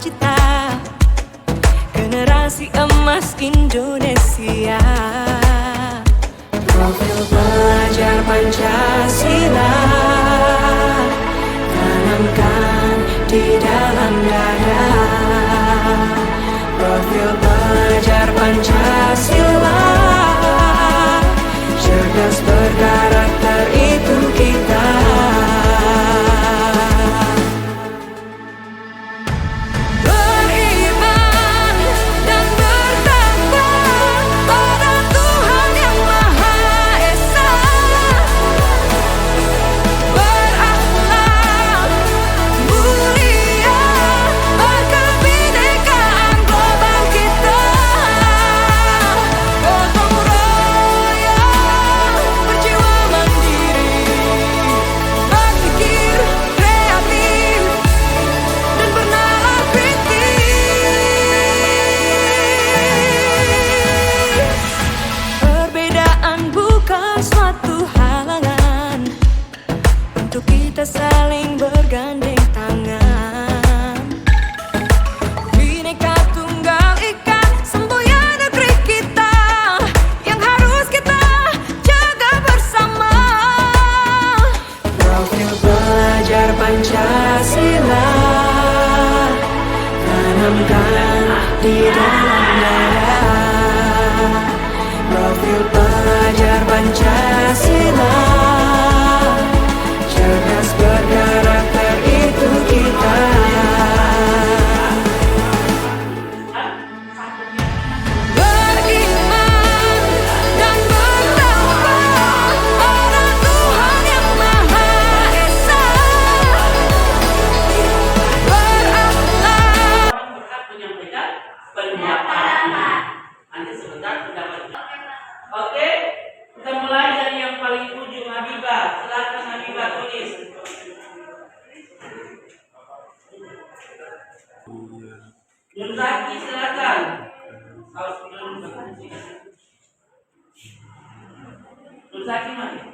cita-cita generasi emas Indonesia. Profil pelajar Pancasila tanamkan di dalam dada. Profil pelajar Pancasila cerdas berkarakter itu kita. Beriman dan bertakwa pada Tuhan Yang Maha Esa, berakhlak mulia, berkebinekaan global kita. Gotong royong, berjiwa mandiri, berpikir kreatif dan bernalar kritis. Perbedaan bukan suatu halangan untuk kita saling bergandeng tangan. Bhinneka Tunggal Ika semboyan negeri kita yang harus kita jaga bersama. Profil pelajar Pancasila tanamkan di dalam dada. Profil pelajar Pancasila cerdas berkarakter itu kita. Beriman dan bertakwa pada Tuhan Yang Maha Esa, berakhlak. Berhak menyampaikan pendapatnya. Nanti sebentar pendapatnya. Oke, kita mulai dari yang paling ujung. Habibah, silakan Habibah tulis. Nur Zaki silakan. Nur Zaki mana?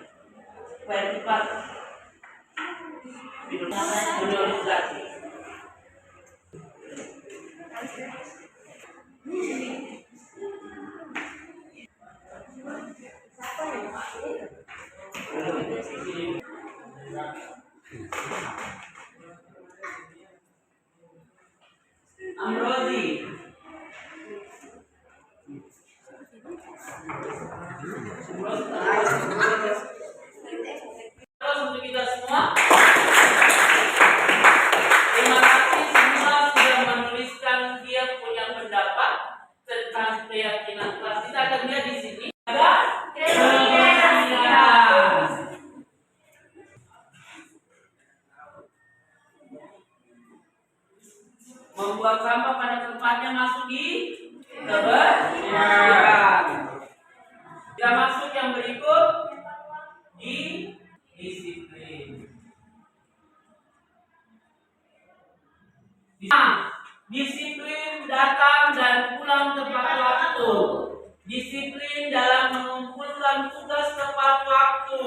Supaya cepat. Nur Zaki. Amrozi. Terus untuk kita semua. Terima kasih semua sudah menuliskan dia punya pendapat tentang keyakinan kelas. Kita akan lihat di sini ada keyakinan. Membuang sampah pada tempatnya masuk di kebersihan. Kita masuk yang berikut di disiplin. Disiplin datang dan pulang tepat waktu. Disiplin dalam mengumpulkan tugas tepat waktu.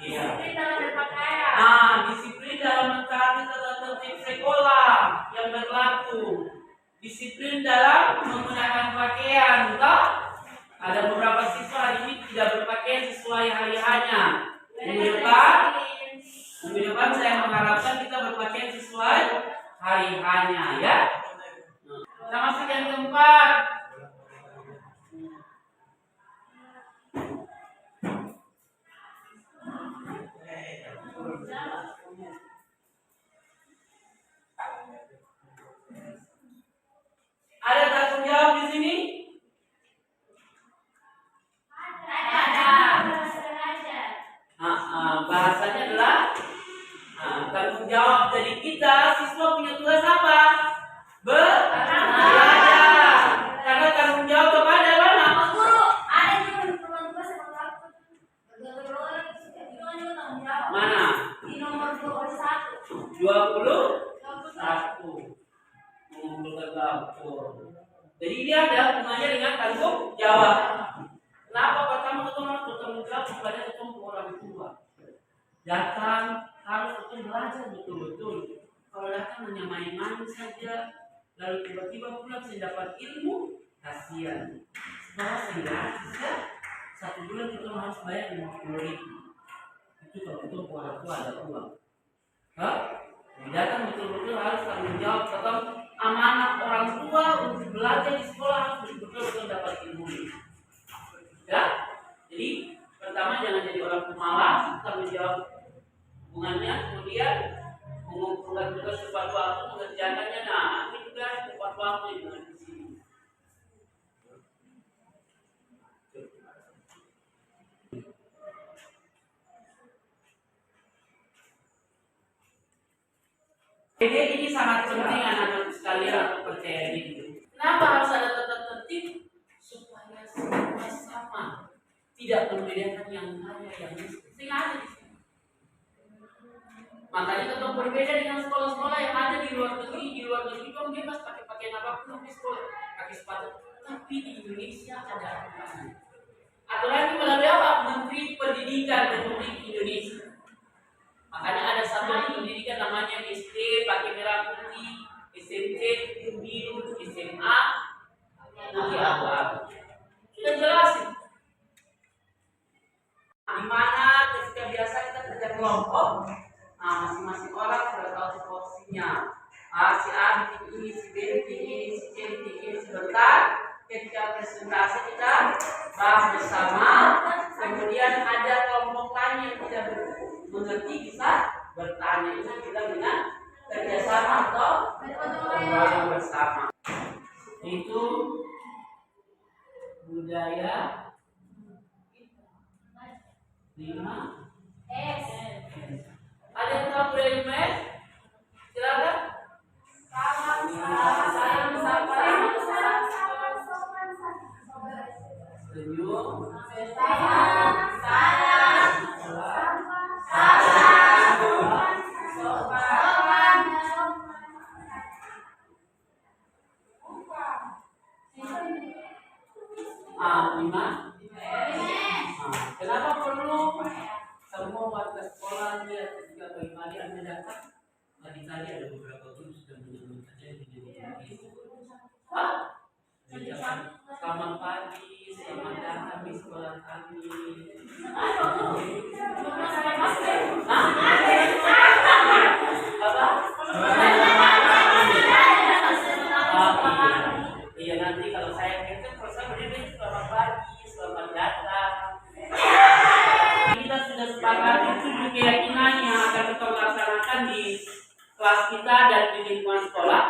Disiplin dalam berpakaian. Disiplin dalam mentaati tata tertib sekolah yang berlaku. Disiplin dalam menggunakan pakaian. Ada beberapa siswa hari ini tidak berpakaian sesuai hari-harinya. Minggu depan saya mengharapkan kita berpakaian sesuai hari-harinya, ya. Kita masuk yang keempat. Ada tanggung jawab di sini? Bahasanya adalah tanggung jawab dari kita. Siswa punya tugas apa? Belajar. Karena tanggung jawab kepada mana? Guru, ada juga tugas Mana? di nomor 21. 21. Mengumpulkan dapur. Jadi dia ada hubungannya dengan tanggung jawab. Kenapa pertama kita harus bertanggung jawab kepada ketemu orang tua? Datang harus kita belajar betul-betul. Kalau datang hanya main-main saja, lalu tiba-tiba pulang saya dapat ilmu, kasihan. Sekolah saya gratis ya, 1 bulan kita harus bayar 50.000. Itu kalau betul orang tua ada uang. Hah? Datang betul-betul harus tanggung jawab tentang amanah orang tua untuk belajar di sekolah, harus betul-betul dapat ilmu. Ya, jadi pertama jangan jadi orang pemalas, tanggung jawab hubungannya, kemudian mengumpulkan tugas tepat waktu, mengerjakannya. Nah, ini juga tepat waktu dengan di sini. Jadi ini sangat penting anak-anak sekalian untuk percaya diri. Kenapa harus ada tata tertib? Supaya semua sama, tidak membedakan yang kaya yang miskin. Sehingga ada di sini. Makanya tetap berbeda dengan sekolah-sekolah yang ada di luar negeri. Di luar negeri kamu bebas pakai pakaian apapun di sekolah, pakai sepatu. Tapi di Indonesia ada aturan. Aturan ini melalui apa? Menteri Pendidikan Republik Indonesia. Makanya ada satuan pendidikan namanya SD pakai merah putih, SMP biru, SMA putih abu-abu. Sudah jelasin. Di mana ketika biasa kita kerja kelompok, nah masing-masing orang sudah tahu porsinya. Si A bikin ini, si B bikin ini, si C bikin ini. Sebentar ketika presentasi kita bahas bersama, kemudian ada kelompok lain yang tidak mengerti bisa bertanya. Itu kita dengan kerjasama atau pembahasan bersama. Itu budaya 5 S. Ada yang tahu budaya 5S? Silakan. Senyum. Lima. Kenapa perlu semua warga sekolah lihat ketika pagi-pagi Anda datang? Tadi ada beberapa guru sudah menyebutkannya di selamat pagi, selamat datang di sekolah kami. Iya nanti kalau saya kira berdiri selamat pagi, selamat datang. Kita sudah sepakat itu keyakinan yang akan kita laksanakan di kelas kita dan di lingkungan sekolah.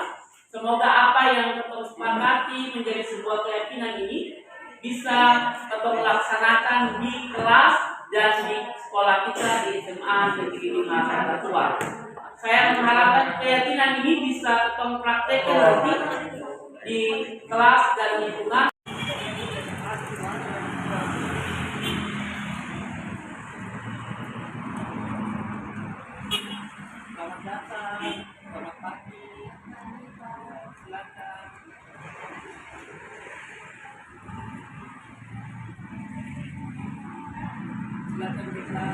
Semoga apa yang kita sepakati menjadi sebuah keyakinan ini bisa kita laksanakan di kelas dan di sekolah kita di SMA Negeri 5 Satuan. Saya mengharapkan keyakinan ini bisa kita praktekkan nanti di kelas dan lingkungan. Selamat datang, selamat pagi, silakan. Silakan kita.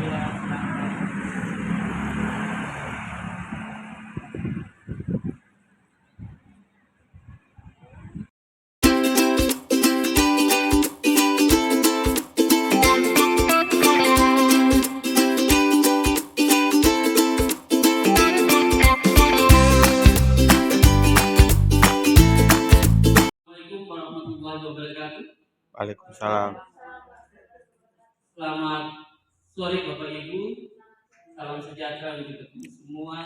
Ya, silakan. Assalamualaikum warahmatullahi wabarakatuh. Waalaikumsalam. Selamat sore Bapak Ibu. Salam sejahtera untuk kita semua.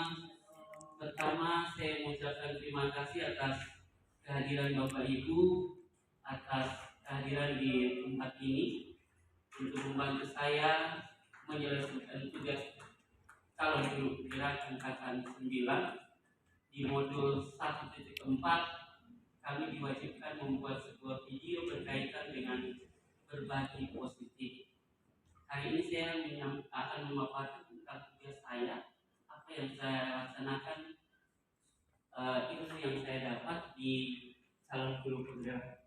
Pertama saya mengucapkan terima kasih atas kehadiran Bapak Ibu, atas kehadiran di tempat ini untuk membantu saya menyelesaikan tugas calon guru penggerak angkatan 9 di modul 1.4. Kami diwajibkan membuat sebuah video berkaitan dengan berbagi positif. Hari ini saya akan memaparkan tentang tugas saya, apa yang saya laksanakan, ilmu yang saya dapat di calon guru penggerak.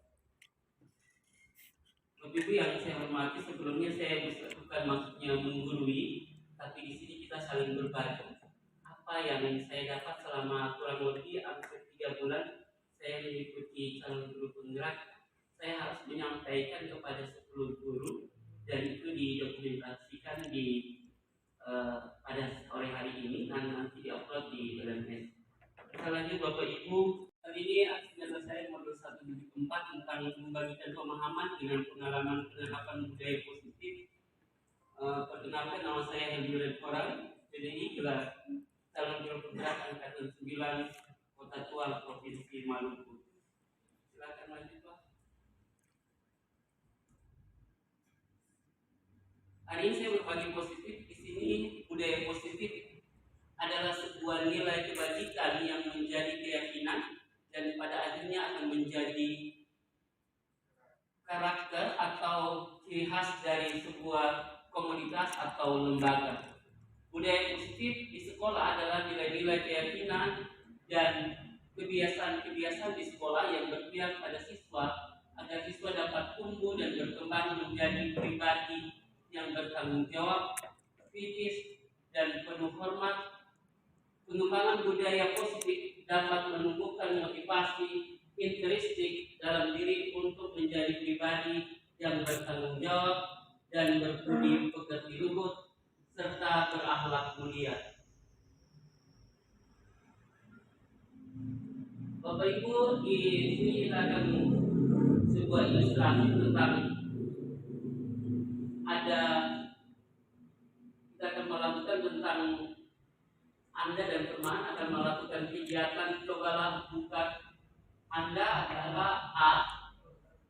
Bapak Ibu yang saya hormati, sebelumnya saya bukan maksudnya menggurui, tapi di sini kita saling berbagi. Apa apa yang saya dapat selama kurang lebih hampir 3 bulan saya mengikuti calon guru penggerak. Saya harus menyampaikan kepada 10 guru dan itu didokumentasikan pada sore hari ini dan nanti diupload di LMS. Sekali lagi Bapak Ibu, kali ini aksi nyata saya modul 174 tentang membagikan pemahaman dengan pengalaman penerapan budaya positif. Perkenalkan, nama saya Helmi Redkoran, PDI Gelar calon guru penggerak angkatan 9 Kota Tua Provinsi Maluku. Silakan lanjut Pak. Hari ini saya berbagi positif. Di sini budaya positif adalah sebuah nilai kebajikan yang menjadi keyakinan dan pada akhirnya akan menjadi karakter atau ciri khas dari sebuah komunitas atau lembaga. Budaya positif di sekolah adalah nilai-nilai keyakinan dan kebiasaan-kebiasaan di sekolah yang berpihak pada siswa agar siswa dapat tumbuh dan berkembang menjadi pribadi yang bertanggung jawab, kritis, dan penuh hormat. Pengembangan budaya positif dapat menumbuhkan motivasi intrinsik dalam diri untuk menjadi pribadi yang bertanggung jawab dan berbudi pekerti luhur serta berakhlak mulia. Bapak Ibu, di sini kita akan sebuah ilustrasi tentang kita akan melakukan tentang Anda dan teman akan melakukan kegiatan. Cobalah buka. Anda adalah A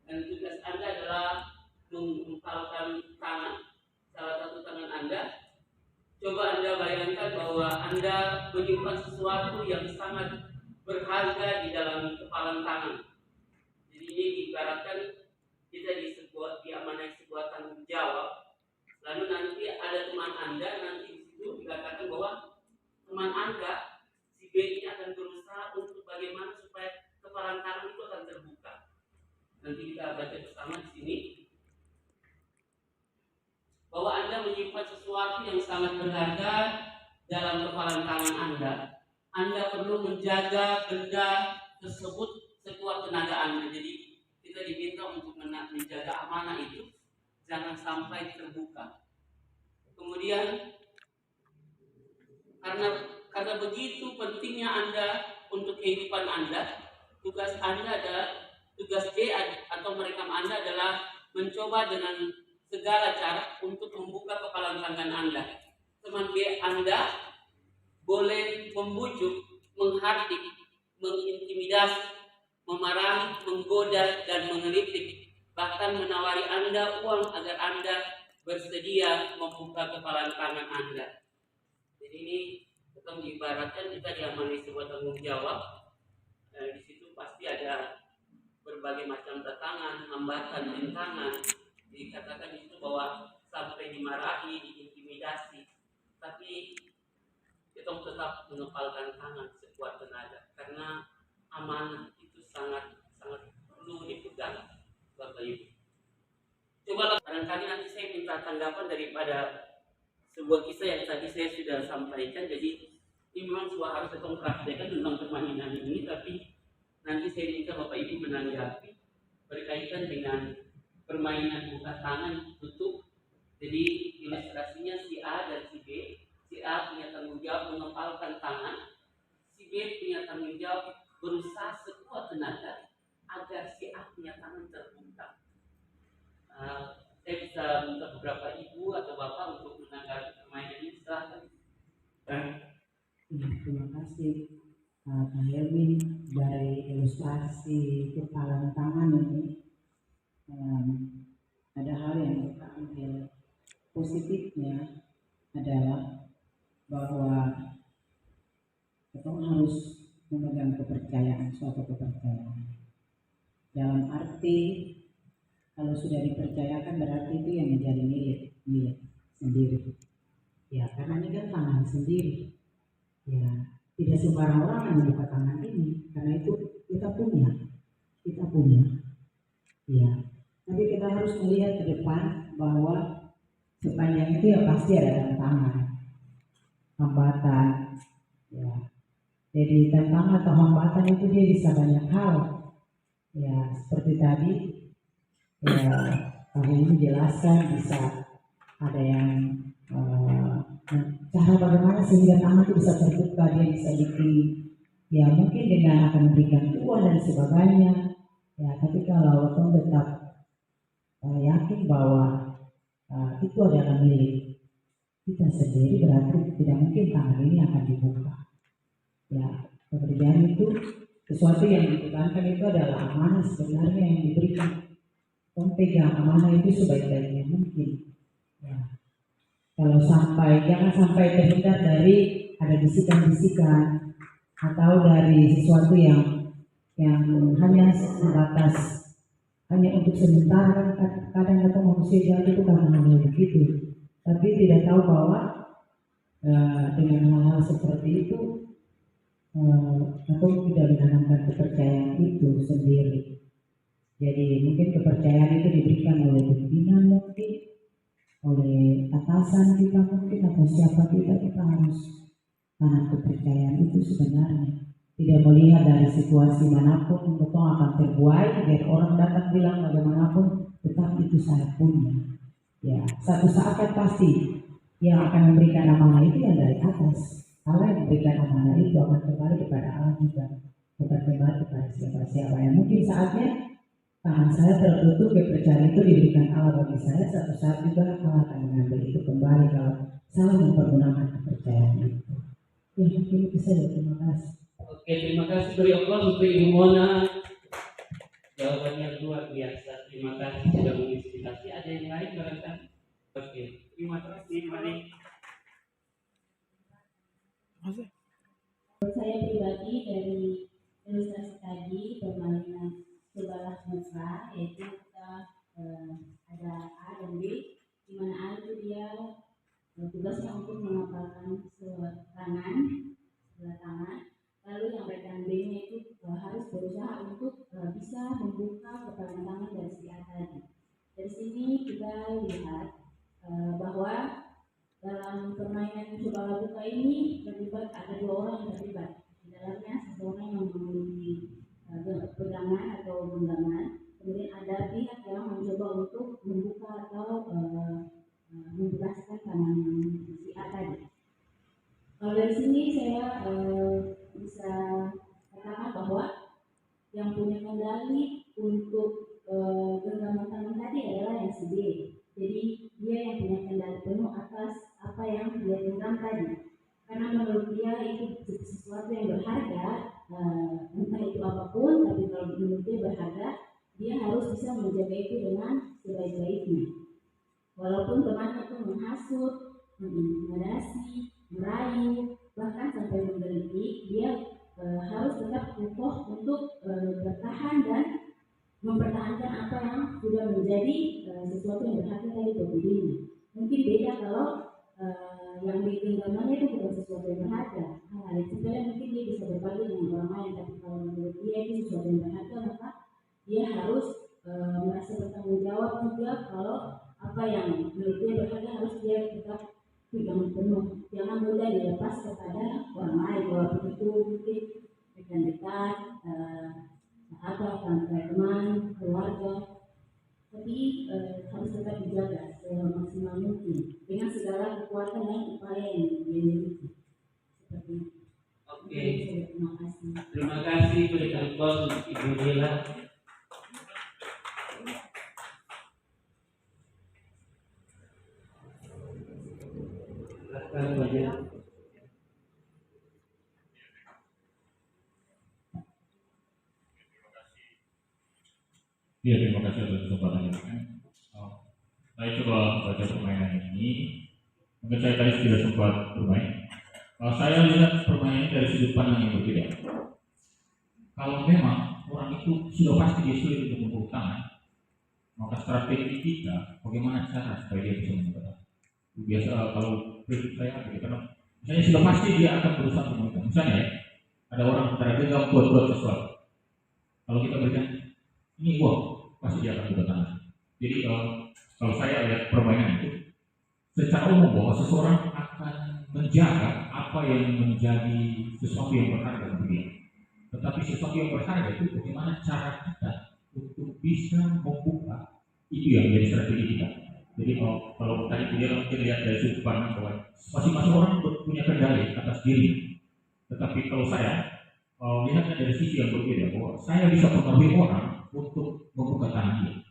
dan tugas Anda adalah mengempalkan tangan, salah satu tangan Anda. Coba Anda bayangkan bahwa Anda menyimpan sesuatu yang sangat berharga di dalam kepalan tangan. Jadi ini diibaratkan kita diamanai sebuah tanggung jawab. Lalu nanti ada teman Anda, nanti di situ dikatakan bahwa teman Anda si B ini akan berusaha untuk bagaimana supaya kepalan tangan itu akan terbuka. Nanti kita baca bersama di sini bahwa Anda menyimpan sesuatu yang sangat berharga dalam kepalan tangan Anda. Anda perlu menjaga benda tersebut sekuat tenaga Anda. Jadi kita diminta untuk menjaga amanah itu jangan sampai terbuka. Kemudian karena begitu pentingnya Anda untuk kehidupan Anda, tugas D atau merekam Anda adalah mencoba dengan segala cara untuk membuka kepalan tangan Anda. Teman B Anda boleh membujuk, menghardik, mengintimidasi, memarahi, menggoda, dan mengeritik, bahkan menawari Anda uang agar Anda bersedia membuka kepalan tangan Anda. Jadi ini tetap diibaratkan kita diamani sebuah tanggung jawab. Di situ pasti ada berbagai macam tantangan, hambatan, rintangan. Dikatakan itu bahwa sampai dimarahi, diintimidasi, tapi kita tetap mengepalkan tangan sekuat tenaga karena amanah itu sangat perlu dipegang, Bapak Ibu. Coba barangkali nanti saya minta tanggapan daripada sebuah kisah yang tadi saya sudah sampaikan. Jadi ini memang sebuah harus kita praktekkan tentang permainan ini, tapi nanti saya minta Bapak Ibu menanggapi berkaitan dengan permainan buka tangan tutup. Jadi ilustrasinya si A dan si B. Si A punya tanggung jawab mengepalkan tangan, si B punya tanggung jawab berusaha sekuat tenaga agar si A punya tangan terbuka. Saya bisa minta beberapa ibu atau bapak untuk menanggapi permainan ini, silahkan. Terima kasih Pak Helmi dari ilustrasi kepalan tangan ini. Ada hal yang kita ambil positifnya adalah bahwa kita harus memegang suatu kepercayaan. Dalam arti kalau sudah dipercayakan berarti itu yang menjadi milik sendiri. Ya, karena ini kan tangan sendiri. Ya, tidak sembarang orang yang membuka tangan ini, karena itu kita punya. Ya, tapi kita harus melihat ke depan bahwa sepanjang itu ya pasti ada tantangan, hambatan, Ya, jadi tantangan atau hambatan itu dia bisa banyak hal. Ya, seperti tadi, ya, Pak ini jelaskan bisa ada yang cara bagaimana sehingga tangan itu bisa terbuka, dia bisa bikin, ya mungkin dengan akan memberikan uang dan sebagainya. Ya, tapi kalau orang tetap yakin bahwa itu adalah milik kita sendiri, berarti tidak mungkin tangan ini akan dibuka. Ya, pekerjaan itu sesuatu yang dibutuhkan itu adalah amanah sebenarnya yang diberikan. Pegang amanah itu sebaik-baiknya mungkin. Ya. Kalau jangan sampai terhindar dari ada bisikan-bisikan atau dari sesuatu yang hanya sebatas hanya untuk sementara. Kadang-kadang manusia jahat itu karena hal begitu, tapi tidak tahu bahwa dengan hal-hal seperti itu atau tidak menanamkan kepercayaan itu sendiri. Jadi mungkin kepercayaan itu diberikan oleh pimpinan mungkin, oleh atasan kita mungkin, atau siapa kita harus tanam kepercayaan itu sebenarnya. Tidak melihat dari situasi manapun, kita akan terbuai biar orang datang bilang bagaimanapun, tetap itu saya punya. Ya, satu saat kan pasti yang akan memberikan amanah itu yang dari atas. Allah yang memberikan amanah itu akan kembali kepada Allah juga, bukan kembali kepada siapa-siapa. Yang mungkin saatnya tangan saya tertutup, kepercayaan itu diberikan Allah bagi saya, satu saat juga Allah akan mengambil itu kembali kalau saya mempergunakan kepercayaan itu. Ya, mungkin itu saja. Terima kasih. Oke, terima kasih beri Allah untuk Ibu Mona. Jawabannya luar biasa. Terima kasih sudah menginspirasi. Ada yang lain barangkali? Oke, terima kasih. Mari. Saya pribadi dari ilustrasi tadi permainan sebelah mesra, yaitu kita ada A dan B, di mana A itu dia tugasnya untuk mengapalkan sebelah tangan, lalu yang rekan B-nya itu harus berusaha untuk bisa membuka kepalan tangan dari si A tadi. Dari sini kita lihat bahwa dalam permainan coba buka ini terlibat ada dua orang yang terlibat. Di dalamnya seseorang yang memiliki pegangan atau genggaman, kemudian ada pihak yang mencoba untuk membuka atau membebaskan tangan si A tadi. Kalau dari sini saya bisa katakan bahwa yang punya kendali untuk genggaman tangan tadi adalah yang si B. Jadi dia yang punya kendali penuh atas apa yang dia genggam tadi. Karena menurut dia itu sesuatu yang berharga, entah itu apapun, tapi kalau menurut dia berharga, dia harus bisa menjaga itu dengan sebaik-baiknya. Walaupun temannya itu menghasut, mengintimidasi, merayu, bahkan sampai menggelitik, dia harus tetap kokoh untuk bertahan dan mempertahankan apa yang sudah menjadi sesuatu yang berharga tadi bagi dirinya. Mungkin beda kalau yang digenggamannya itu bukan sesuatu yang berharga. Hal yang sepele mungkin dia bisa berbagi dengan orang lain, tapi kalau menurut dia itu sesuatu yang berharga, maka dia harus merasa bertanggung jawab juga kalau apa yang menurut dia berharga harus dia tetap pegang penuh. Jangan mudah dilepas kepada orang lain, walaupun itu mungkin rekan dekat, sahabat, teman, keluarga, tapi harus tetap dijaga semaksimal mungkin dengan segala kekuatan dan upaya yang dimiliki. Seperti itu. Oke. Terima kasih. Terima kasih berikan aplaus untuk Ibu Dila. Silakan banyak. Iya, terima kasih atas kesempatan ini. Saya coba baca permainan ini. Mungkin saya tadi tidak sempat bermain. Saya lihat permainan dari sudut pandang yang berbeda. Kalau memang orang itu sudah pasti dia sulit untuk membuka tangan, maka strategi kita bagaimana cara supaya dia bisa membuka. Biasa kalau prinsip saya karena misalnya sudah pasti dia akan berusaha membuka. Misalnya ya, ada orang antara genggam buat sesuatu. Kalau kita berikan ini uang, pasti dia akan buka tangan. Jadi kalau saya lihat permainan itu, secara umum bahwa seseorang akan menjaga apa apa yang menjadi sesuatu yang berharga bagi dia. Tetapi sesuatu yang berharga itu bagaimana cara kita untuk bisa membuka, itu yang menjadi strategi kita. Jadi kalau tadi dia mungkin lihat dari sudut pandang bahwa masing-masing orang punya kendali atas diri. Tetapi kalau saya lihatnya dari sisi yang berbeda, bahwa saya bisa mempengaruhi orang untuk membuka tangan dia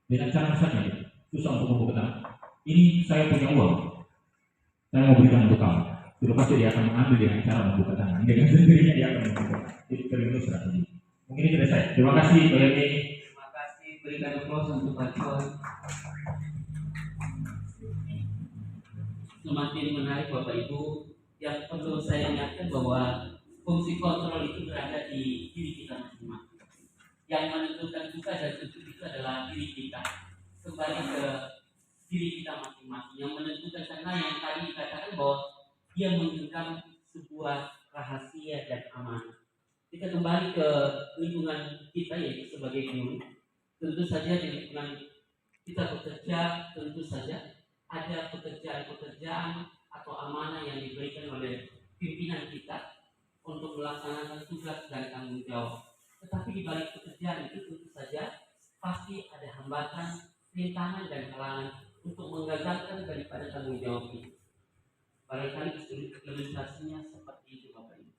dengan cara misalnya susah untuk membuka tangan. Ini saya punya uang, saya mau berikan untuk kamu. Sudah pasti dia akan mengambil dengan cara membuka tangan. Dengan sendirinya dia akan membuka. Itu terlalu strategi. Mungkin itu dari saya. Terima kasih Pak Yemi. Terima kasih, berikan aplaus untuk Pak John. Semakin menarik Bapak Ibu. Yang perlu saya ingatkan bahwa fungsi kontrol itu berada di diri kita masing-masing. Yang menentukan suka dan tutup itu adalah diri kita. Kembali ke diri kita masing-masing. Yang menentukan, karena yang tadi dikatakan bahwa dia menggenggam sebuah rahasia dan amanah. Kita kembali ke lingkungan kita, yaitu sebagai guru. Tentu saja di lingkungan kita bekerja, tentu saja ada pekerjaan-pekerjaan atau amanah yang diberikan oleh pimpinan kita untuk melaksanakan tugas dan tanggung jawab. Tetapi di balik pekerjaan itu tentu saja pasti ada hambatan, rintangan dan halangan untuk menggagalkan daripada tanggung jawab itu. Barangkali ilustrasinya seperti itu Bapak Ibu.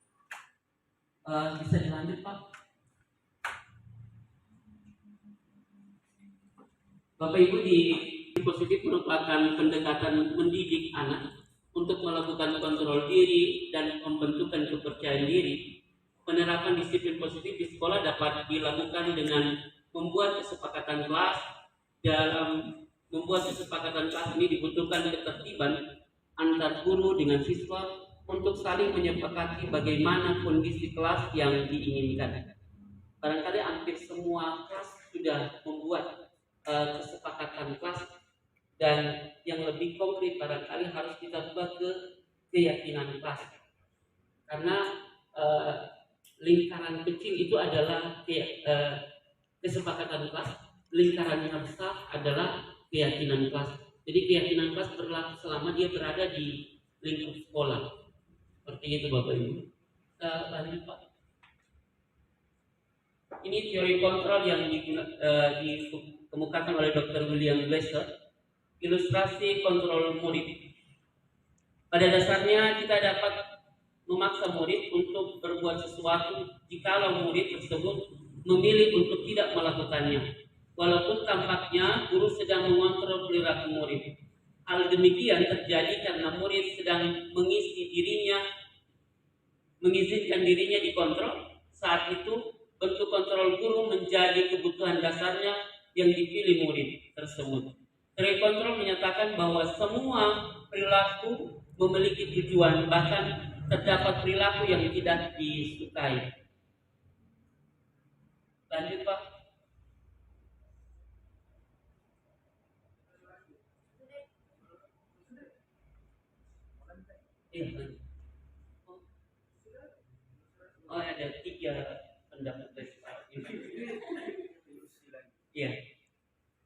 Bisa dilanjut Pak? Bapak Ibu, di positif merupakan pendekatan mendidik anak untuk melakukan kontrol diri dan pembentukan kepercayaan diri. Penerapan disiplin positif di sekolah dapat dilakukan dengan membuat kesepakatan kelas. Dalam membuat kesepakatan kelas ini dibutuhkan ketertiban antar guru dengan siswa untuk saling menyepakati bagaimana kondisi kelas yang diinginkan. Barangkali hampir semua kelas sudah membuat kesepakatan kelas, dan yang lebih konkret barangkali harus kita buat ke keyakinan kelas, karena lingkaran kecil itu adalah kesepakatan kelas, lingkaran yang besar adalah keyakinan kelas. Jadi keyakinan kelas berlaku selama dia berada di lingkup sekolah. Seperti itu Bapak Ibu. Lanjut Pak. Ini teori kontrol yang dikemukakan oleh Dr. William Glasser. Ilustrasi kontrol murid. Pada dasarnya kita dapat memaksa murid untuk berbuat sesuatu jikalau murid tersebut memilih untuk tidak melakukannya, walaupun tampaknya guru sedang mengontrol perilaku murid. Hal demikian terjadi karena murid sedang mengizinkan dirinya dikontrol. Saat itu bentuk kontrol guru menjadi kebutuhan dasarnya yang dipilih murid tersebut. Teori kontrol menyatakan bahwa semua perilaku memiliki tujuan, bahkan terdapat perilaku yang tidak disukai. Lanjut Pak. Oh, ada 3 pendapat dari Pak. Iya.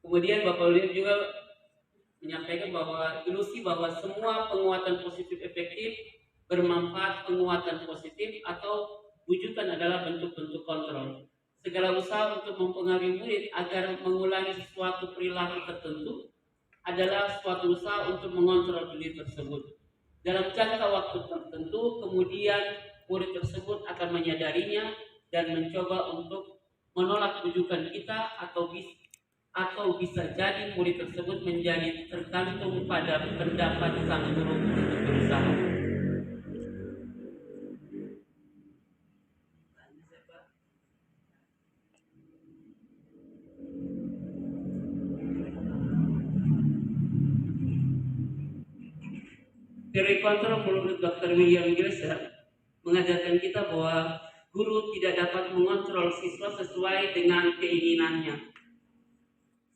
Kemudian Bapak William juga menyampaikan bahwa ilusi bahwa semua penguatan positif efektif bermanfaat. Penguatan positif atau wujudan adalah bentuk-bentuk kontrol. Segala usaha untuk mempengaruhi murid agar mengulangi sesuatu perilaku tertentu adalah suatu usaha untuk mengontrol diri tersebut. Dalam jangka waktu tertentu, kemudian murid tersebut akan menyadarinya dan mencoba untuk menolak rujukan kita, atau bisa jadi murid tersebut menjadi tergantung pada pendapat sang guru untuk berusaha. Teori kontrol menurut Dr. William Glasser mengajarkan kita bahwa guru tidak dapat mengontrol siswa sesuai dengan keinginannya.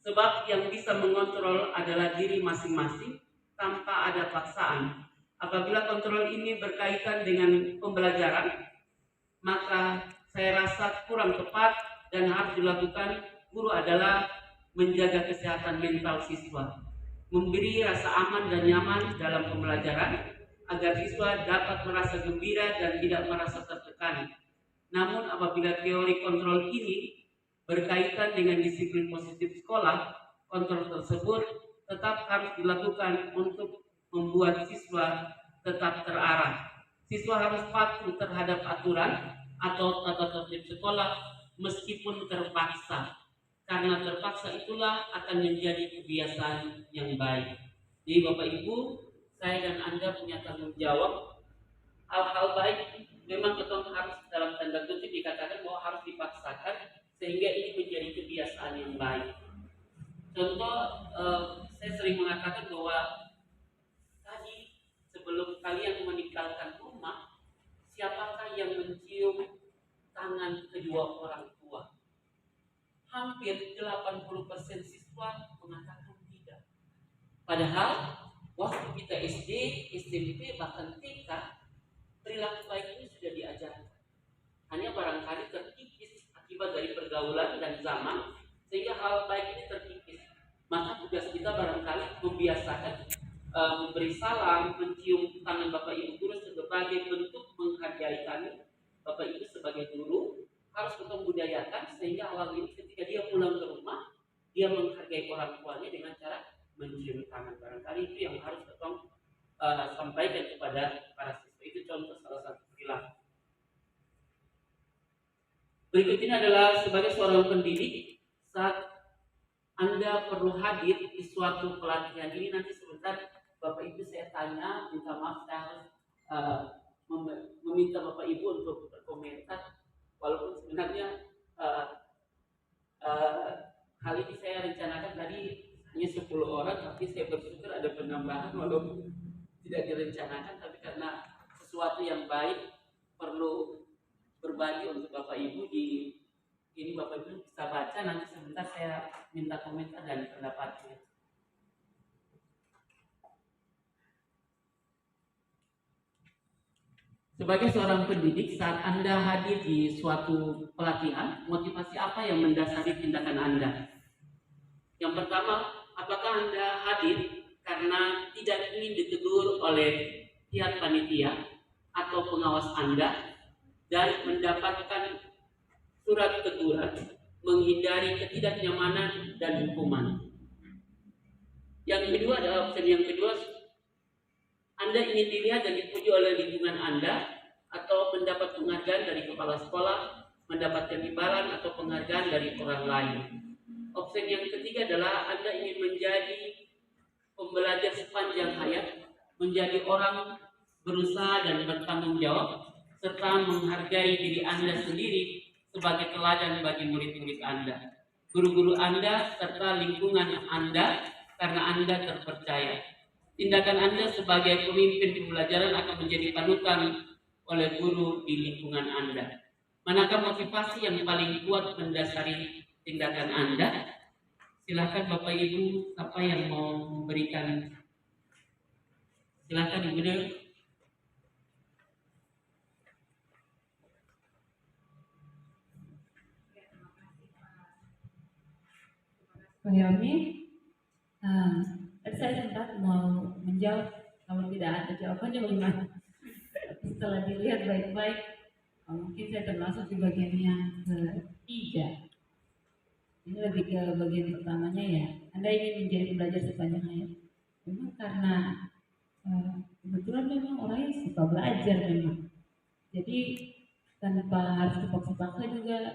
Sebab yang bisa mengontrol adalah diri masing-masing tanpa ada paksaan. Apabila kontrol ini berkaitan dengan pembelajaran, maka saya rasa kurang tepat dan harus dilakukan guru adalah menjaga kesehatan mental siswa, memberi rasa aman dan nyaman dalam pembelajaran, agar siswa dapat merasa gembira dan tidak merasa tertekan. Namun apabila teori kontrol ini berkaitan dengan disiplin positif sekolah, kontrol tersebut tetap harus dilakukan untuk membuat siswa tetap terarah. Siswa harus patuh terhadap aturan atau tata tertib sekolah meskipun terpaksa. Karena terpaksa itulah akan menjadi kebiasaan yang baik. Jadi Bapak Ibu, saya dan Anda punya tanggung jawab. Hal-hal baik memang kita harus dalam tanda kutip dikatakan bahwa harus dipaksakan sehingga ini menjadi kebiasaan yang baik. Contoh, saya sering mengatakan bahwa tadi sebelum kalian meninggalkan rumah, siapakah yang mencium tangan kedua orang tua? Hampir 80% siswa mengatakan tidak. Padahal waktu kita SD, SMP, bahkan TK, perilaku baik ini sudah diajarkan. Hanya barangkali terkikis akibat dari pergaulan dan zaman, sehingga hal baik ini terkikis. Maka tugas kita barangkali membiasakan memberi salam, mencium tangan Bapak Ibu guru sebagai bentuk menghargai kami. Bapak Ibu sebagai guru harus kita budayakan sehingga hal ini ketika dia pulang ke rumah, dia menghargai orang tuanya dengan cara mencium tangan. Barangkali itu yang harus kita sampaikan kepada para siswa. Itu contoh salah satu perilaku. Berikut ini adalah sebagai seorang pendidik, saat Anda perlu hadir di suatu pelatihan ini, nanti sebentar Bapak Ibu saya tanya, minta maaf saya harus meminta Bapak Ibu untuk berkomentar, walaupun sebenarnya hal ini saya rencanakan tadi hanya 10 orang, tapi saya bersyukur ada penambahan walaupun tidak direncanakan, tapi karena sesuatu yang baik perlu berbagi untuk Bapak Ibu. Di ini Bapak Ibu bisa baca, nanti sebentar saya minta komentar dan pendapatnya. Sebagai seorang pendidik, saat Anda hadir di suatu pelatihan, motivasi apa yang mendasari tindakan Anda? Yang pertama, apakah Anda hadir karena tidak ingin ditegur oleh pihak panitia atau pengawas Anda dan mendapatkan surat teguran, menghindari ketidaknyamanan dan hukuman? Yang kedua adalah opsi yang kedua, Anda ingin dilihat dan dipuji oleh lingkungan Anda atau mendapat penghargaan dari kepala sekolah, mendapatkan imbalan atau penghargaan dari orang lain. Opsi yang ketiga adalah Anda ingin menjadi pembelajar sepanjang hayat, menjadi orang berusaha dan bertanggung jawab, serta menghargai diri Anda sendiri sebagai teladan bagi murid-murid Anda, guru-guru Anda, serta lingkungan Anda karena Anda terpercaya. Tindakan Anda sebagai pemimpin pembelajaran akan menjadi panutan oleh guru di lingkungan Anda. Manakah motivasi yang paling kuat mendasari tindakan Anda? Silakan Bapak Ibu, siapa yang mau memberikan? Silakan Ibu Del. Pak Helmi, tadi saya sempat mau menjawab, kalau tidak ada jawabannya bagaimana? Tapi setelah dilihat baik-baik, mungkin saya termasuk di bagian yang ketiga. Ini lebih ke bagian pertamanya ya. Anda ingin menjadi pembelajar sepanjang hayat. Memang karena kebetulan memang orangnya suka belajar memang. Jadi tanpa harus dipaksa-paksa juga,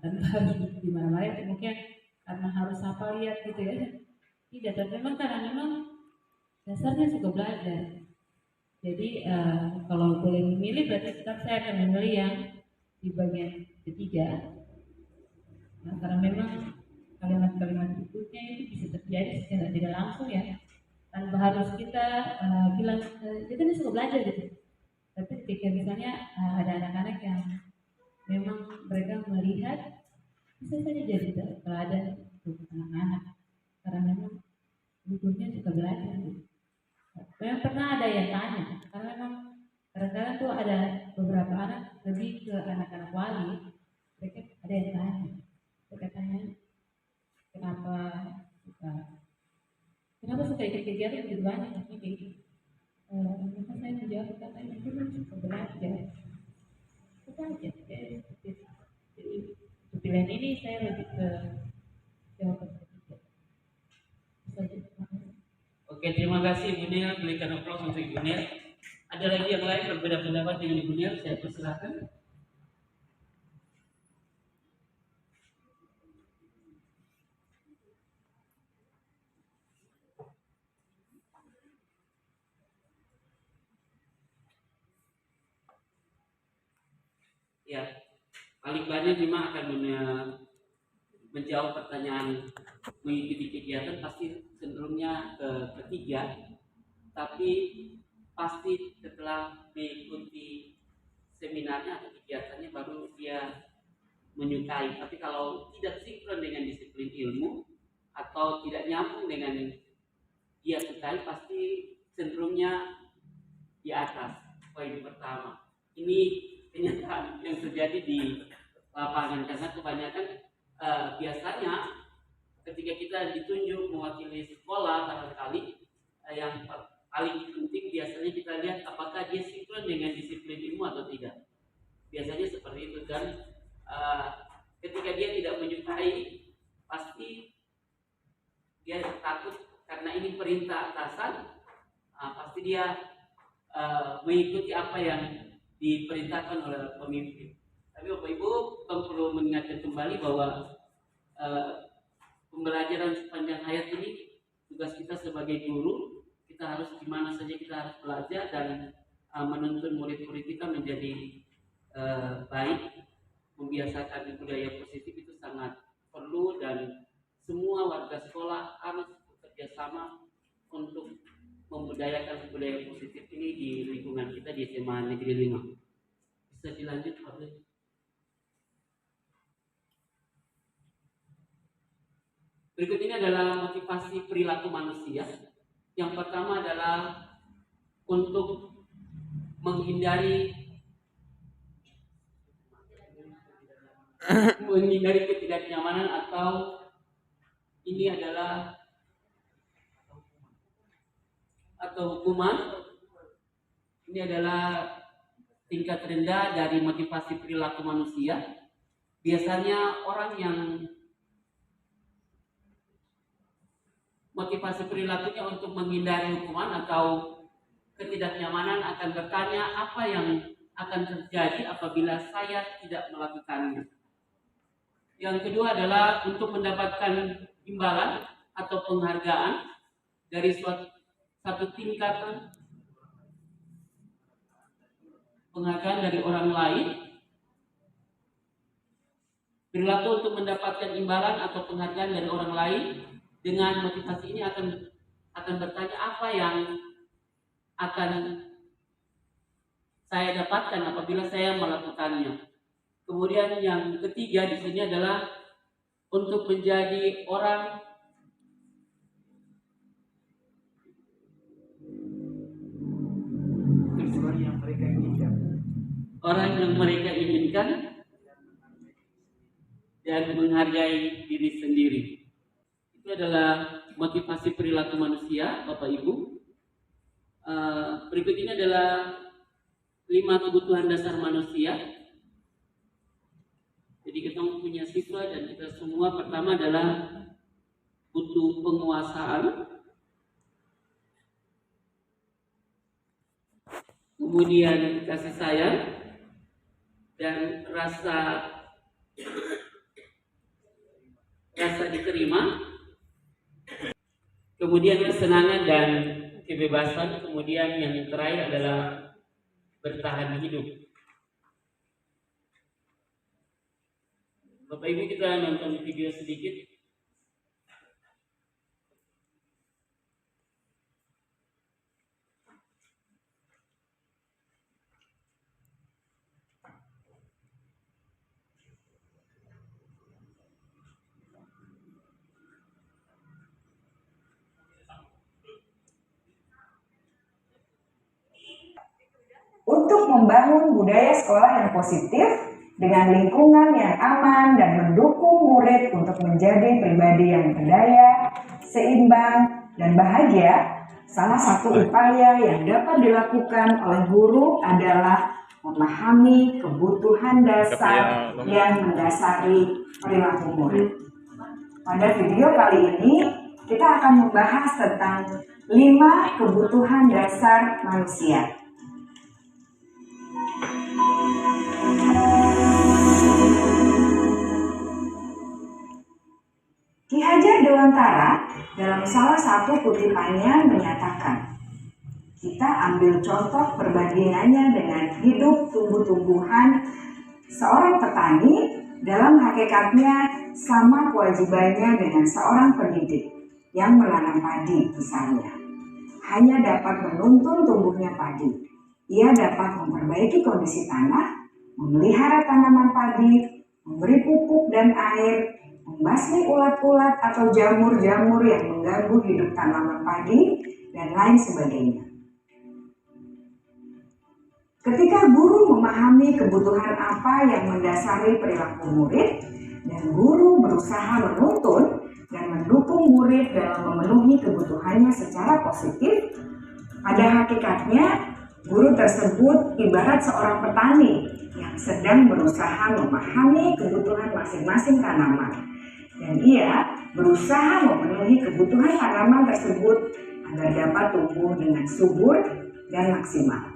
tanpa harus di mana-mana, mungkin karena harus apa lihat gitu ya. Tidak, tapi memang karena memang dasarnya suka belajar. Jadi kalau boleh memilih, berarti tetap saya akan memilih yang di bagian ketiga. Nah, karena memang kalimat-kalimat berikutnya itu bisa terjadi secara tidak langsung ya, tanpa harus kita bilang kita ini suka belajar gitu. Tapi ketika misalnya ada anak-anak yang memang mereka melihat, bisa saja jadi teladan untuk anak-anak karena memang bukunya suka belajar gitu. Memang pernah ada yang tanya, karena memang kadang-kadang tuh ada beberapa anak lebih ke anak-anak wali, mereka ada yang tanya, mereka tanya kenapa suka ikut kegiatan begitu banyak, aja. Itu aja. Jadi pilihan ini saya lebih ke jawaban ketiga. Oke, terima kasih Ibu Nel. Berikan aplaus untuk Ibu Nel. Ada lagi yang lain berbeda pendapat dengan Ibu Nel? Saya persilahkan. Ya, paling banyak memang akan menjawab pertanyaan mengikuti kegiatan pasti cenderungnya ke ketiga, tapi pasti setelah mengikuti seminarnya atau kegiatannya baru dia menyukai. Tapi kalau tidak sinkron dengan disiplin ilmu atau tidak nyambung dengan dia sukai, pasti cenderungnya di atas. Poin pertama, ini kenyataan yang terjadi di lapangan, karena kebanyakan biasanya ketika kita ditunjuk mewakili sekolah barangkali yang paling penting biasanya kita lihat apakah dia sinkron dengan disiplin ilmu atau tidak. Biasanya seperti itu, dan ketika dia tidak menyukai pasti dia takut karena ini perintah atasan, pasti dia mengikuti apa yang diperintahkan oleh pemimpin. Tapi Bapak Ibu perlu mengingatkan kembali bahwa pembelajaran sepanjang hayat ini tugas kita sebagai guru, kita harus dimana saja kita harus belajar dan menuntun murid-murid kita menjadi baik. Membiasakan budaya positif itu sangat perlu, dan semua warga sekolah harus bekerja sama untuk membudayakan budaya positif ini di lingkungan kita di SMA Negeri 5. Bisa dilanjut, Pak? Berikut ini adalah motivasi perilaku manusia. Yang pertama adalah untuk menghindari ketidaknyamanan, atau ini adalah hukuman. Ini adalah tingkat rendah dari motivasi perilaku manusia. Biasanya orang yang motivasi perilakunya untuk menghindari hukuman atau ketidaknyamanan akan bertanya apa yang akan terjadi apabila saya tidak melakukannya. Yang kedua adalah untuk mendapatkan imbalan atau penghargaan dari satu tingkatan penghargaan dari orang lain. Perilaku untuk mendapatkan imbalan atau penghargaan dari orang lain dengan motivasi ini akan bertanya apa yang akan saya dapatkan apabila saya melakukannya. Kemudian yang ketiga di sini adalah untuk menjadi orang yang mereka inginkan dan menghargai diri sendiri. Itu adalah motivasi perilaku manusia, Bapak Ibu. Berikut ini adalah 5 kebutuhan dasar manusia. Jadi kita punya siswa dan kita semua, pertama adalah butuh penguasaan, kemudian kasih sayang dan rasa diterima, kemudian kesenangan dan kebebasan, kemudian yang terakhir adalah bertahan hidup. Bapak Ibu, kita nonton video sedikit. Untuk membangun budaya sekolah yang positif dengan lingkungan yang aman dan mendukung murid untuk menjadi pribadi yang berdaya, seimbang, dan bahagia, salah satu upaya yang dapat dilakukan oleh guru adalah memahami kebutuhan dasar yang mendasari perilaku murid. Pada video kali ini, kita akan membahas tentang 5 kebutuhan dasar manusia. Ki Hajar Dewantara dalam salah satu kutipannya menyatakan, kita ambil contoh perbandingannya dengan hidup tumbuh-tumbuhan. Seorang petani dalam hakikatnya sama kewajibannya dengan seorang pendidik yang menanam padi misalnya. Hanya dapat menuntun tumbuhnya padi. Ia dapat memperbaiki kondisi tanah, memelihara tanaman padi, memberi pupuk dan air, membasmi ulat-ulat atau jamur-jamur yang mengganggu hidup tanaman padi, dan lain sebagainya. Ketika guru memahami kebutuhan apa yang mendasari perilaku murid, dan guru berusaha menuntun dan mendukung murid dalam memenuhi kebutuhannya secara positif, pada hakikatnya guru tersebut ibarat seorang petani yang sedang berusaha memahami kebutuhan masing-masing tanaman, dan ia berusaha memenuhi kebutuhan tanaman tersebut agar dapat tumbuh dengan subur dan maksimal.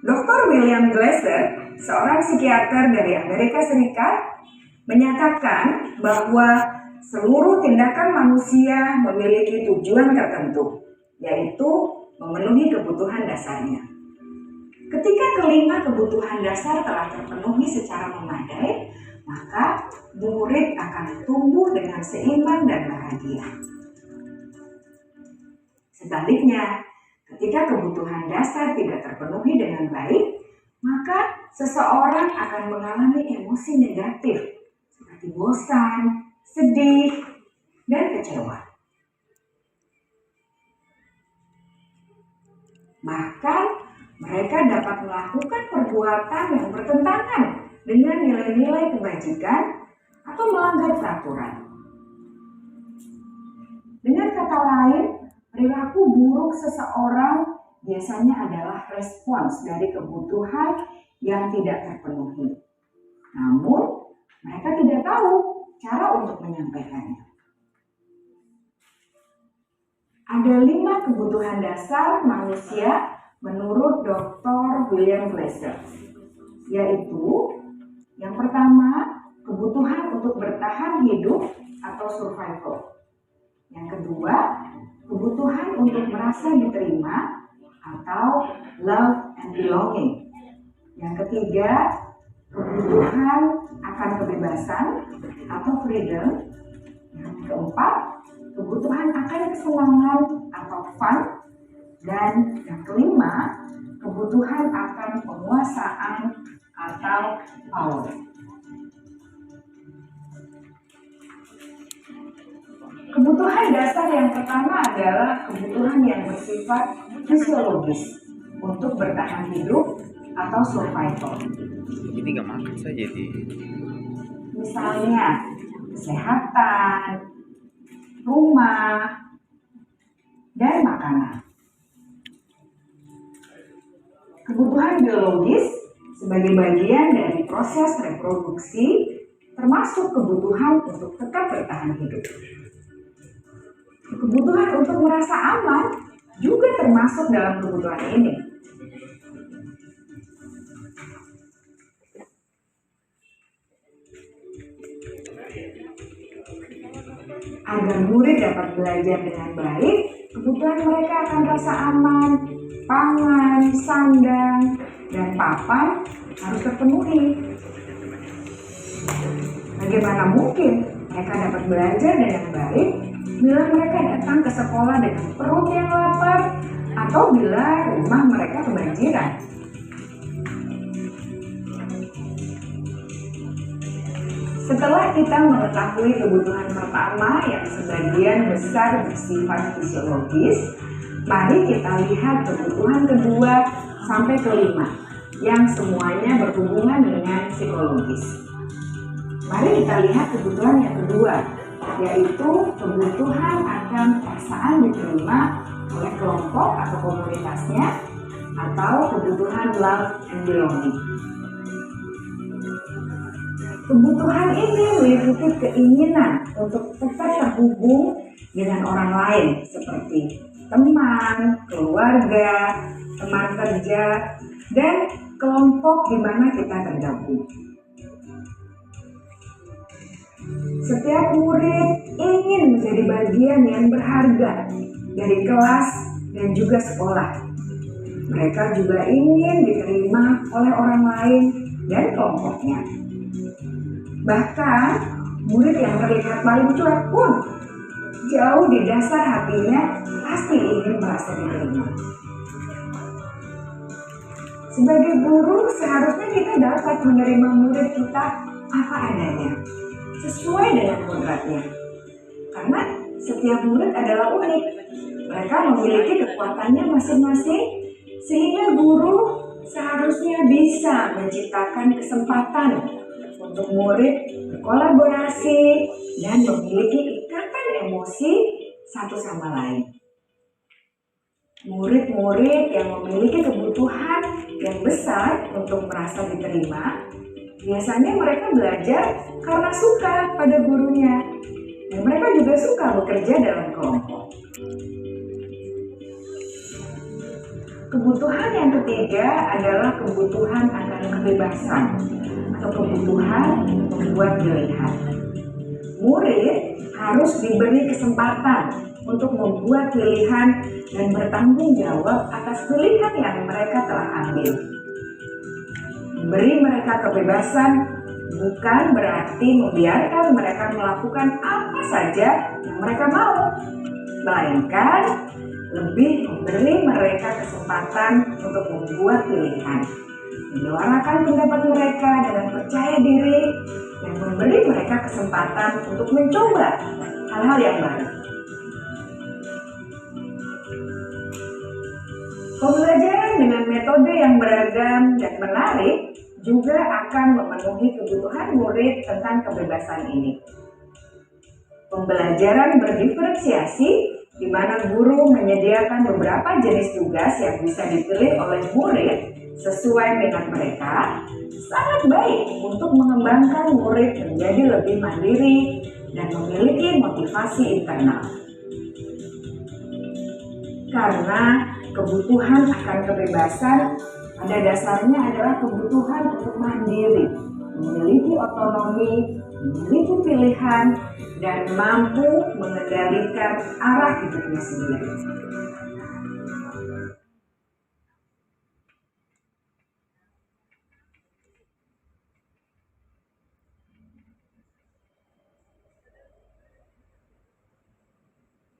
Dr. William Glasser, seorang psikiater dari Amerika Serikat, menyatakan bahwa seluruh tindakan manusia memiliki tujuan tertentu, yaitu memenuhi kebutuhan dasarnya. Ketika kelima kebutuhan dasar telah terpenuhi secara memadai, maka murid akan tumbuh dengan seimbang dan bahagia. Sebaliknya, ketika kebutuhan dasar tidak terpenuhi dengan baik, maka seseorang akan mengalami emosi negatif seperti bosan, sedih, dan kecewa. Bahkan mereka dapat melakukan perbuatan yang bertentangan dengan nilai-nilai kebajikan atau melanggar peraturan. Dengan kata lain, perilaku buruk seseorang biasanya adalah respons dari kebutuhan yang tidak terpenuhi. Namun, mereka tidak tahu cara untuk menyampaikannya. Ada 5 kebutuhan dasar manusia menurut Dr. William Glasser, yaitu yang pertama, kebutuhan untuk bertahan hidup atau survival. Yang kedua, kebutuhan untuk merasa diterima atau love and belonging. Yang ketiga, kebutuhan akan kebebasan atau freedom. Yang keempat, kebutuhan akan kesenangan atau fun. Dan yang kelima, kebutuhan akan penguasaan atau power. Kebutuhan dasar yang pertama adalah kebutuhan yang bersifat fisiologis untuk bertahan hidup atau survival. Ini nggak makan saja di. Misalnya kesehatan, rumah, dan makanan. Kebutuhan biologis sebagai bagian dari proses reproduksi termasuk kebutuhan untuk tetap bertahan hidup. Kebutuhan untuk merasa aman juga termasuk dalam kebutuhan ini. Agar murid dapat belajar dengan baik, kebutuhan mereka akan rasa aman, pangan, sandang, dan papan harus terpenuhi. Bagaimana mungkin mereka dapat belajar dengan baik bila mereka datang ke sekolah dengan perut yang lapar atau bila rumah mereka kebanjiran? Setelah kita mengetahui kebutuhan pertama yang sebagian besar bersifat fisiologis, mari kita lihat kebutuhan kedua sampai kelima yang semuanya berhubungan dengan psikologis. Mari kita lihat kebutuhan yang kedua, yaitu kebutuhan akan perasaan diterima oleh kelompok atau komunitasnya atau kebutuhan love and belonging. Kebutuhan ini meliputi keinginan untuk tetap terhubung dengan orang lain seperti teman, keluarga, teman kerja, dan kelompok di mana kita tergabung. Setiap murid ingin menjadi bagian yang berharga dari kelas dan juga sekolah. Mereka juga ingin diterima oleh orang lain dan kelompoknya. Bahkan, murid yang terlihat paling cuek pun jauh di dasar hatinya pasti ingin merasa diterima. Sebagai guru, seharusnya kita dapat menerima murid kita apa adanya, sesuai dengan kodratnya. Karena setiap murid adalah unik. Mereka memiliki kekuatannya masing-masing, sehingga guru seharusnya bisa menciptakan kesempatan untuk murid berkolaborasi dan memiliki ikatan emosi satu sama lain. Murid-murid yang memiliki kebutuhan yang besar untuk merasa diterima, biasanya mereka belajar karena suka pada gurunya, dan mereka juga suka bekerja dalam kelompok. Kebutuhan yang ketiga adalah kebutuhan akan kebebasan atau kebutuhan membuat pilihan. Murid harus diberi kesempatan untuk membuat pilihan dan bertanggung jawab atas pilihan yang mereka telah ambil. Memberi mereka kebebasan bukan berarti membiarkan mereka melakukan apa saja yang mereka mau, melainkan lebih memberi mereka kesempatan untuk membuat pilihan, menyuarakan pendapat mereka dengan percaya diri, dan memberi mereka kesempatan untuk mencoba hal-hal yang baru. Pembelajaran dengan metode yang beragam dan menarik juga akan memenuhi kebutuhan murid tentang kebebasan ini. Pembelajaran berdiferensiasi di mana guru menyediakan beberapa jenis tugas yang bisa dipilih oleh murid sesuai minat mereka, sangat baik untuk mengembangkan murid menjadi lebih mandiri dan memiliki motivasi internal. Karena kebutuhan akan kebebasan pada dasarnya adalah kebutuhan untuk mandiri, memiliki otonomi, memiliki pilihan, dan mampu mengendalikan arah hidupnya sendiri.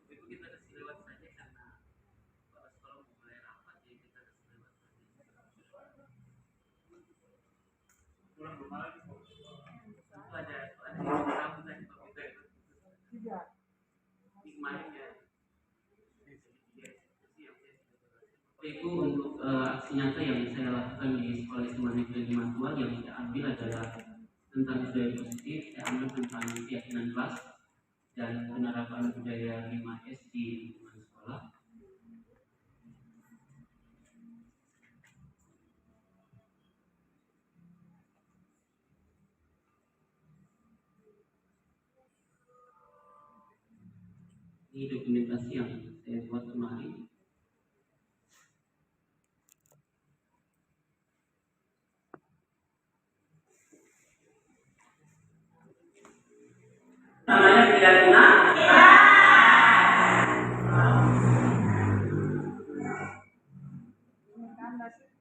Itu kita kasih lewat saja karena Pak Sekolah mau mulai rapat, jadi kita kasih lewat saja. Kurang bermalam. Itu ada yang rapat tadi Pak Peter. Hikmahnya. Itu untuk aksi nyata yang saya lakukan di Sekolah SMA Negeri 52 yang saya ambil adalah tentang budaya positif, saya ambil tentang keyakinan kelas dan penerapan budaya 5S di lingkungan sekolah. Ini dokumentasi yang saya buat kemarin. Namanya tidak guna.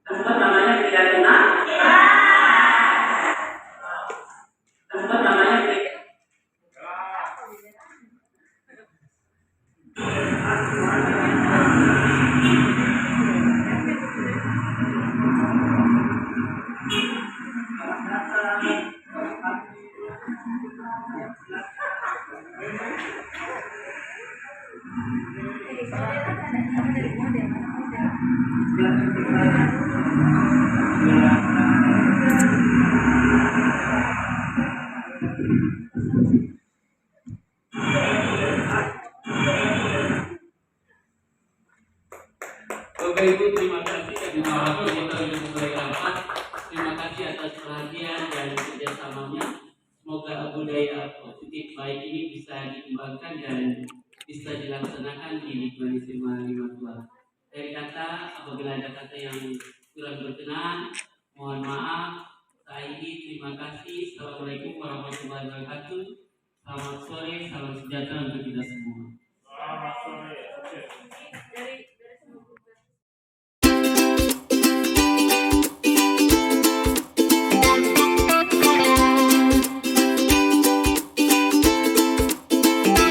Tempat namanya tidak guna. Tempat namanya tidak. Iya. perhatian dan kerjasamanya. Semoga budaya positif baik ini bisa dikembangkan dan bisa dilaksanakan di lingkungan SMA 5 Tua. Dari kata, apabila ada kata yang kurang berkenan, mohon maaf. Saya terima kasih. Assalamualaikum warahmatullahi wabarakatuh. Selamat sore, salam sejahtera untuk kita semua. Selamat sore. Dari